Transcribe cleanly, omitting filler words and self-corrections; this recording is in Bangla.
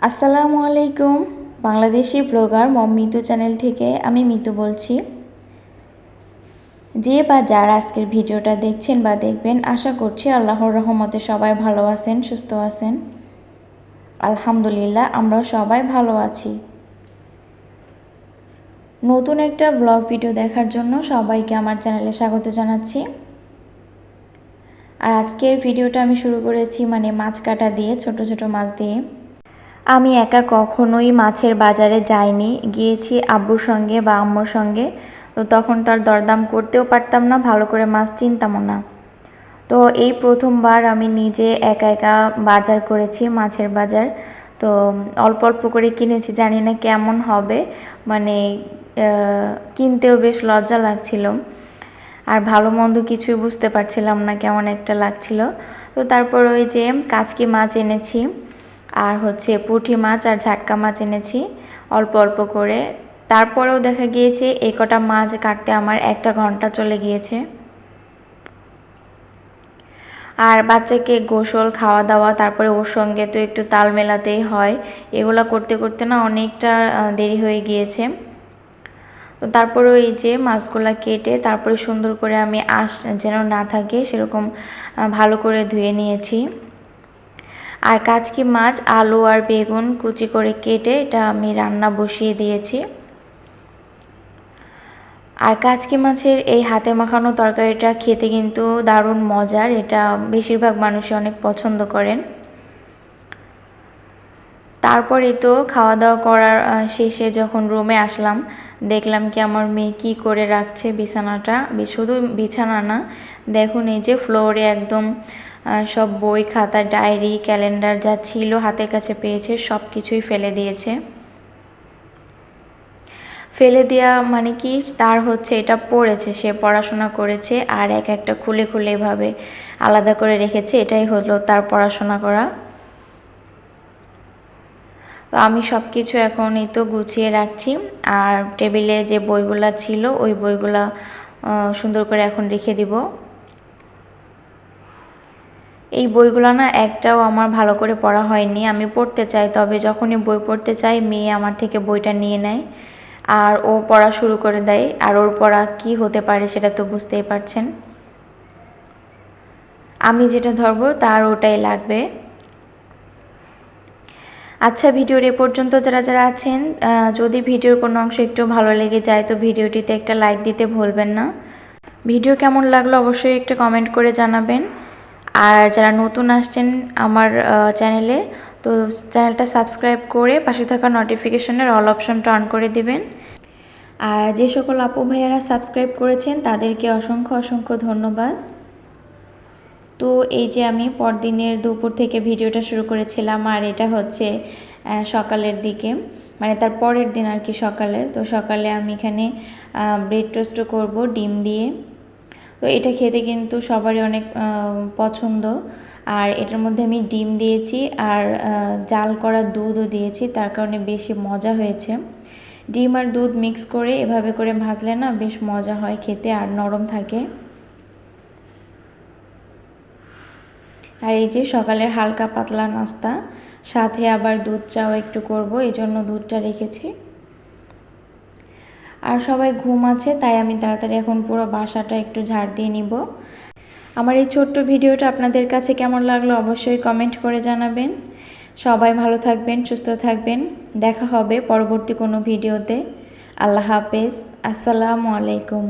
আসসালামু আলাইকুম। বাংলাদেশি ব্লগার মম মিতু চ্যানেল থেকে আমি মিতু বলছি। যে বা যারা আজকের ভিডিওটা দেখছেন বা দেখবেন, আশা করছি আল্লাহর রহমতে সবাই ভালো আছেন, সুস্থ আছেন। আলহামদুলিল্লাহ, আমরাও সবাই ভালো আছি। নতুন একটা ব্লগ ভিডিও দেখার জন্য সবাইকে আমার চ্যানেলে স্বাগত জানাচ্ছি। আর আজকের ভিডিওটা আমি শুরু করেছি মাছ কাটা দিয়ে, ছোট ছোট মাছ দিয়ে। আমি একা কখনোই মাছের বাজারে যাইনি, গিয়েছি আব্বুর সঙ্গে বা আম্মুর সঙ্গে। তো তখন তার দরদাম করতেও পারতাম না, ভালো করে মাছ চিনতামও না। তো এই প্রথমবার আমি নিজে একা একা বাজার করেছি, মাছের বাজার। তো অল্প অল্প করে কিনেছি, জানি না কেমন হবে, কিনতেও বেশ লজ্জা লাগছিল। আর ভালো মন্দ কিছুই বুঝতে পারছিলাম না, কেমন একটা লাগছিল। তো তারপর ওই যে কাচকি মাছ এনেছি, আর পুঁটি মাছ আর ঝাটকা মাছ এনেছি অল্প অল্প করে। তারপরেও দেখা গিয়েছে এই কটা মাছ কাটতে আমার 1 ঘন্টা চলে গিয়েছে। আর বাচ্চাকে গোসল, খাওয়া দাওয়া, তারপরে ওর সঙ্গে তো একটু তাল মেলাতেই হয়। এগুলা করতে করতে না অনেকটা দেরি হয়ে গিয়েছে। তো তারপরে এই যে মাছগুলা কেটে তারপরে সুন্দর করে আমি আঁশ যেন না থাকে সেরকম ভালো করে ধুয়ে নিয়েছি। আর কাচকি মাছ, আলু আর বেগুন কুচি করে কেটে এটা আমি রান্না বসিয়ে দিয়েছি। আর কাচকি মাছের এই হাতে মাখানো তরকারিটা খেতে কিন্তু দারুণ মজার, এটা বেশিরভাগ মানুষই অনেক পছন্দ করেন। তারপরে তো খাওয়া দাওয়া করার শেষে যখন রুমে আসলাম, দেখলাম কি আমার মেয়ে কী করে রাখছে বিছানাটা। শুধু বিছানা না, দেখুন এই যে ফ্লোরে একদম সব বই খাতা, ডায়েরি, ক্যালেন্ডার যা ছিল হাতের কাছে পেয়েছে সব কিছুই ফেলে দিয়েছে। ফেলে দেওয়া মানে কি, তার এটা পড়েছে, সে পড়াশোনা করেছে আর এক একটা খুলে খুলে এভাবে আলাদা করে রেখেছে, এটাই হলো তার পড়াশোনা করা। তো আমি সব কিছু এখন এই তো গুছিয়ে রাখছি। আর টেবিলে যে বইগুলা ছিল ওই বইগুলা সুন্দর করে এখন রেখে দিব। এই বইগুলো না একটাও আমার ভালো করে পড়া হয়নি, আমি পড়তে চাই, তবে যখনই বই পড়তে চাই মেয়ে আমার থেকে বইটা নিয়ে নেয় আর ও পড়া শুরু করে দেয়। আর ওর পড়া কি হতে পারে সেটা তো বুঝতেই পারছেন। আমি যেটা ধরবো তার ওটাই লাগবে। আচ্ছা, ভিডিওর এ পর্যন্ত যারা যারা আছেন, যদি ভিডিওর কোনো অংশ একটু ভালো লেগে যায় তো ভিডিওটিতে একটা লাইক দিতে ভুলবেন না। ভিডিও কেমন লাগলো অবশ্যই একটা কমেন্ট করে জানাবেন। আর যারা নতুন আসছেন আমার চ্যানেলে, তো চ্যানেলটা সাবস্ক্রাইব করে পাশে থাকা নোটিফিকেশনের অল অপশনটা অন করে দিবেন। আর যে সকল আপু ভাইয়ারা সাবস্ক্রাইব করেছেন তাদেরকে অসংখ্য অসংখ্য ধন্যবাদ। তো এই যে আমি পরদিনের দুপুর থেকে ভিডিওটা শুরু করেছিলাম, আর এটা সকালের দিকে, তার পরের দিন আর কি সকালে। তো সকালে আমি এখানে ব্রেড টোস্ট করব ডিম দিয়ে। তো এটা খেতে কিন্তু সবারই অনেক পছন্দ। আর এটার মধ্যে আমি ডিম দিয়েছি আর জাল করা দুধও দিয়েছি, তার কারণে বেশি মজা হয়েছে। ডিম আর দুধ মিক্স করে এভাবে করে ভাজলে না বেশ মজা হয় খেতে আর নরম থাকে। আর এই যে সকালের হালকা পাতলা নাস্তা, সাথে আবার দুধ চাও একটু করব, এই জন্য দুধটা রেখেছি। আর সবাই ঘুম আছে, তাই আমি তাড়াতাড়ি এখন পুরো বাসাটা একটু ঝাড় দিয়ে নিব। আমার এই ছোট্ট ভিডিওটা আপনাদের কাছে কেমন লাগলো অবশ্যই কমেন্ট করে জানাবেন। সবাই ভালো থাকবেন, সুস্থ থাকবেন। দেখা হবে পরবর্তী কোনো ভিডিওতে। আল্লাহ হাফেজ। আসসালামু আলাইকুম।